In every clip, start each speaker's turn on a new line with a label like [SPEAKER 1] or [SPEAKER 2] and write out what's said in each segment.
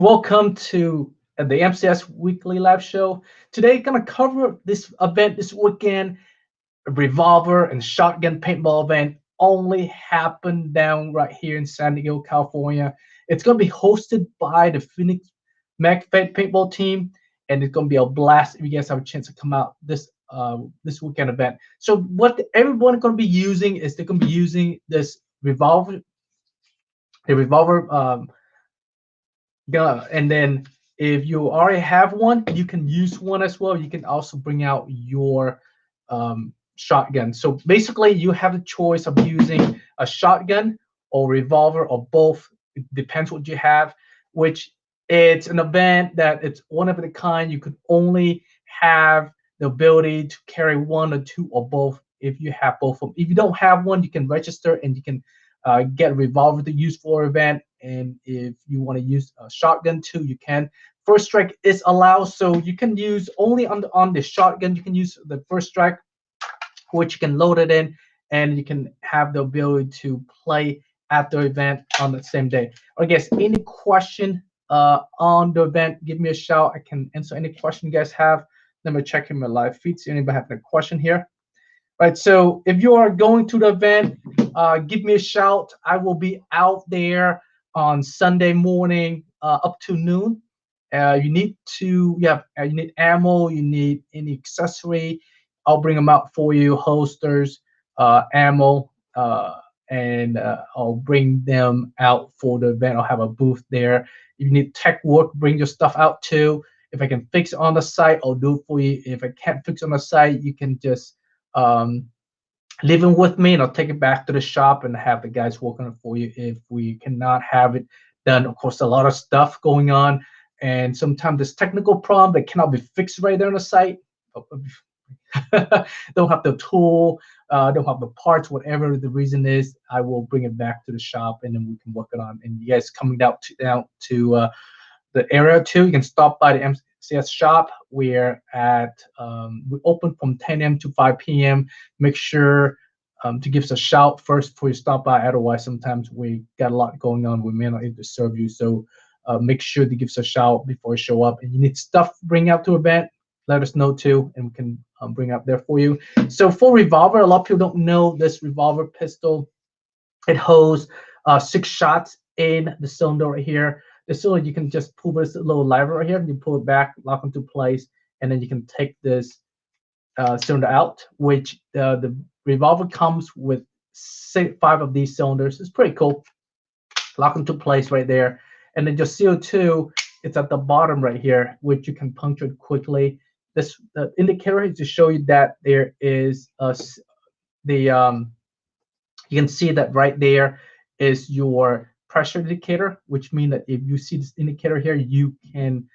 [SPEAKER 1] Welcome to the MCS Weekly Live Show. Today, gonna cover this event this weekend. A revolver and shotgun paintball event only happened down right here in San Diego, California. It's gonna be hosted by the Phoenix Magfed paintball team, and it's gonna be a blast if you guys have a chance to come out this weekend event. So what everyone gonna be using is they're gonna be using this revolver gun. And then if you already have one, you can use one as well. You can also bring out your shotgun. So basically, you have the choice of using a shotgun or revolver or both. It depends what you have. Which it's an event that it's one of a kind. You could only have the ability to carry one or two or both if you have both of them. If you don't have one, you can register and you can get a revolver to use for event. And if you want to use a shotgun too, you can. First strike is allowed, so you can use only on the shotgun. You can use the first strike, which you can load it in, and you can have the ability to play at the event on the same day. I guess any question on the event, give me a shout. I can answer any question you guys have. Let me check in my live feed. See anybody have a question here? Right, so if you are going to the event, give me a shout. I will be out there on Sunday morning up to noon. You need ammo, you need any accessory. I'll bring them out for you, holsters, ammo, and I'll bring them out for the event. I'll have a booth there. If you need tech work, bring your stuff out too. If I can fix it on the site, I'll do it for you. If I can't fix it on the site, you can just leave it with me and I'll take it back to the shop and have the guys work on it for you. If we cannot have it done, of course, a lot of stuff going on, and sometimes there's technical problem that cannot be fixed right there on the site. Don't have the tool, don't have the parts, whatever the reason is, I will bring it back to the shop and then we can work it on. And you guys coming down to the area too, you can stop by the MCS shop. We're at we open from 10 a.m. to 5 p.m. Make sure to give us a shout first before you stop by. Otherwise, sometimes we got a lot going on. We may not able to serve you. So make sure to give us a shout before you show up. And you need stuff to bring out to event, let us know too, and we can bring up there for you. So for revolver, a lot of people don't know this revolver pistol. It holds 6 shots in the cylinder right here. The cylinder, you can just pull this little lever right here, and you pull it back, lock into place, and then you can take this cylinder out. Which the revolver comes with 5 of these cylinders. It's pretty cool. Lock into place right there, and then your CO2, it's at the bottom right here, which you can puncture it quickly. This indicator is to show you that there is you can see that right there is your pressure indicator, which means that if you see this indicator here, you can,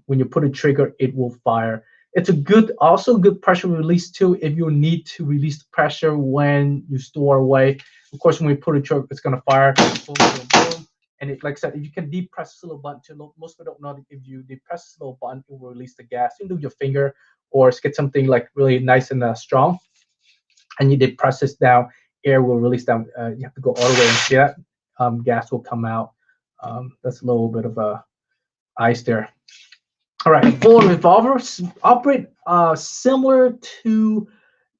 [SPEAKER 1] when you put a trigger, it will fire. It's also good pressure release too if you need to release the pressure when you store away. Of course, when we put a trigger, it's gonna fire. Boom, boom, boom. And like I said, if you can depress this little button too, most people don't know that if you depress this little button, it will release the gas. You can do your finger or get something like really nice and strong, and you depress this down, air will release down. You have to go all the way and see that. Gas will come out. That's a little bit of ice there. All right, for revolvers, operate similar to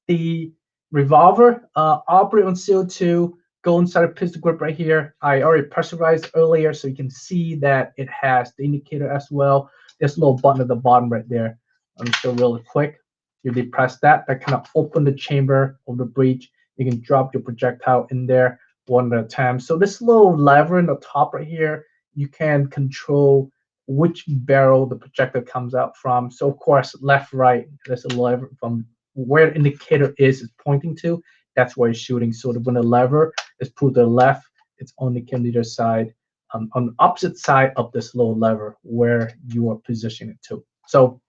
[SPEAKER 1] the revolver. Operate on CO2. Go inside a pistol grip right here. I already pressurized earlier, so you can see that it has the indicator as well. There's a little button at the bottom right there. Let me show really quick. You depress that. That kind of open the chamber of the breech. You can drop your projectile in there one at a time. So this little lever in the top right here, you can control which barrel the projectile comes out from. So of course, left, right, there's a lever from where the indicator is pointing to. That's where it's shooting. So when the lever is pulled to the left, it's on the candidate side, on the opposite side of this little lever where you are positioning it to. So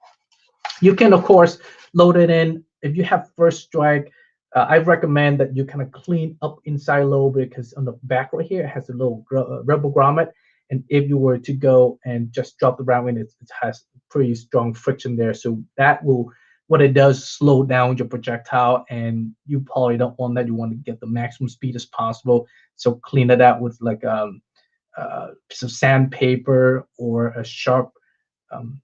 [SPEAKER 1] you can, of course, load it in. If you have first strike, I recommend that you kind of clean up inside a little bit, because on the back right here, it has a little rubber grommet. And if you were to go and just drop the round in, it has pretty strong friction there. So that will, what it does, slow down your projectile, and you probably don't want that. You want to get the maximum speed as possible. So clean it out with like piece of sandpaper or a sharp um,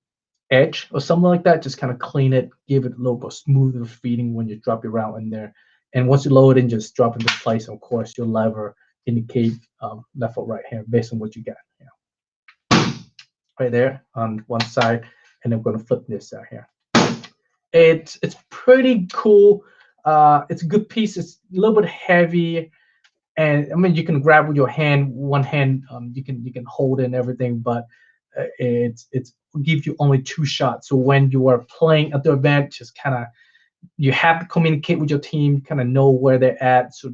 [SPEAKER 1] edge or something like that. Just kind of clean it, give it a little bit smoother feeding when you drop your route in there. And once you load it, just drop into place. Of course, your lever indicate left or right hand based on what you got. Right there on one side, and I'm going to flip this out here. It's pretty cool. It's a good piece. It's a little bit heavy, and I mean you can grab with your hand. One hand, you can hold it and everything, but it's gives you only 2 shots. So when you are playing at the event, just kind of you have to communicate with your team, kind of know where they're at. So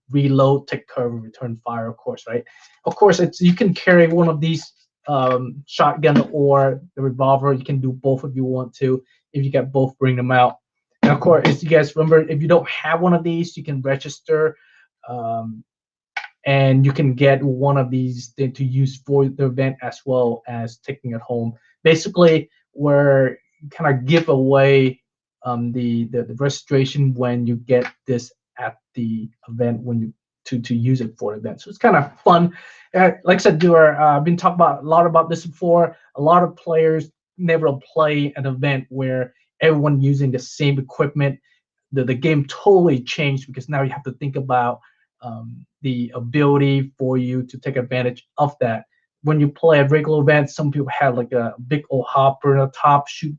[SPEAKER 1] reload, take cover, return fire. Of course, right? Of course, it's you can carry one of these shotgun or the revolver. You can do both if you want to. If you got both, bring them out. And of course, as you guys remember, if you don't have one of these, you can register. And you can get one of these to use for the event as well as taking it home. Basically, we're kind of give away the registration when you get this at the event when you to use it for the event. So it's kind of fun. Like I said, I've been talking about a lot about this before. A lot of players never play an event where everyone using the same equipment. The game totally changed because now you have to think about the ability for you to take advantage of that. When you play a regular event, some people have like a big old hopper on the top, shoot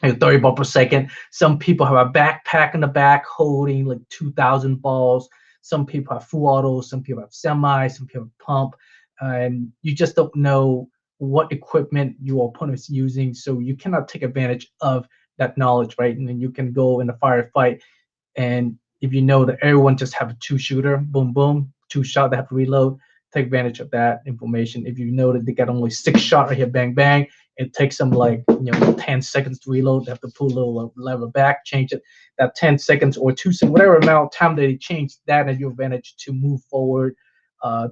[SPEAKER 1] 30 balls per second. Some people have a backpack in the back holding like 2,000 balls. Some people have full auto, some people have semi, some people have pump, and you just don't know what equipment your opponent is using, so you cannot take advantage of that knowledge, right? And then you can go in a firefight, and if you know that everyone just have a 2-shooter, boom, boom, 2 shot, they have to reload, take advantage of that information. If you know that they got only 6 shot right here, bang, bang, it takes them like 10 seconds to reload. They have to pull a little lever back, change it. That 10 seconds or 2 seconds, whatever amount of time they change, that at your advantage to move forward,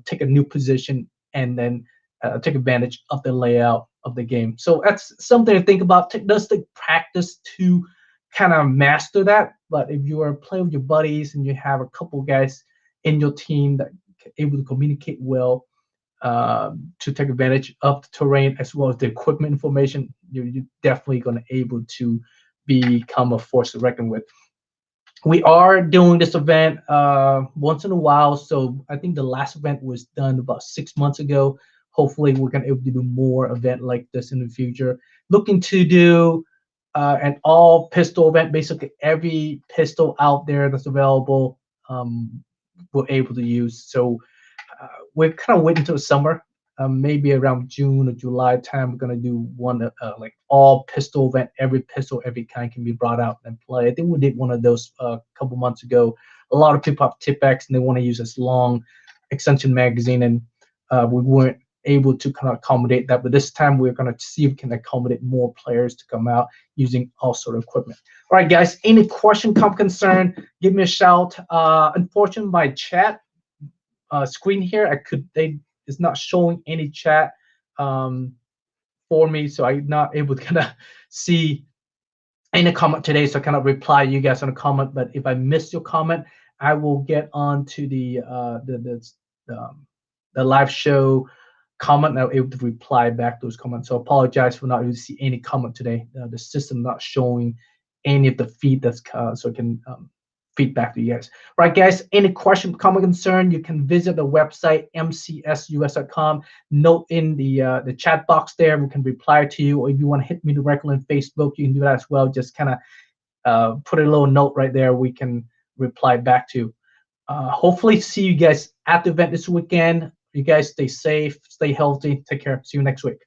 [SPEAKER 1] take a new position, and then take advantage of the layout of the game. So that's something to think about. Does take practice to kind of master that. But if you are playing with your buddies and you have a couple guys in your team that are able to communicate well, to take advantage of the terrain as well as the equipment information, you're definitely going to able to become a force to reckon with. We are doing this event once in a while, so I think the last event was done about 6 months ago. Hopefully we're going to be able to do more event like this in the future. Looking to do an all pistol event. Basically every pistol out there that's available, we're able to use. So we're kind of waiting until summer, maybe around June or July time. We're gonna do one like all pistol event. Every pistol, every kind can be brought out and play. I think we did one of those a couple months ago. A lot of people have Tipex and they want to use this long extension magazine, and we weren't able to kind of accommodate that. But this time we're gonna see if we can accommodate more players to come out using all sort of equipment. All right, guys. Any question, come concern, give me a shout. Unfortunately, my chat screen here, it's not showing any chat for me, so I'm not able to kind of see any comment today, so I cannot reply you guys on a comment. But if I miss your comment, I will get on to the live show comment, and I'll be able to reply back those comments. So I apologize for not able to see any comment today. The system not showing any of the feed that's so I can feedback to you guys. All right, guys, any question, comment, concern, you can visit the website mcsus.com. Note in the chat box there, we can reply to you. Or if you want to hit me directly on Facebook, you can do that as well. Just kind of put a little note right there, we can reply back to. Hopefully see you guys at the event this weekend. You guys stay safe, stay healthy, take care. See you next week.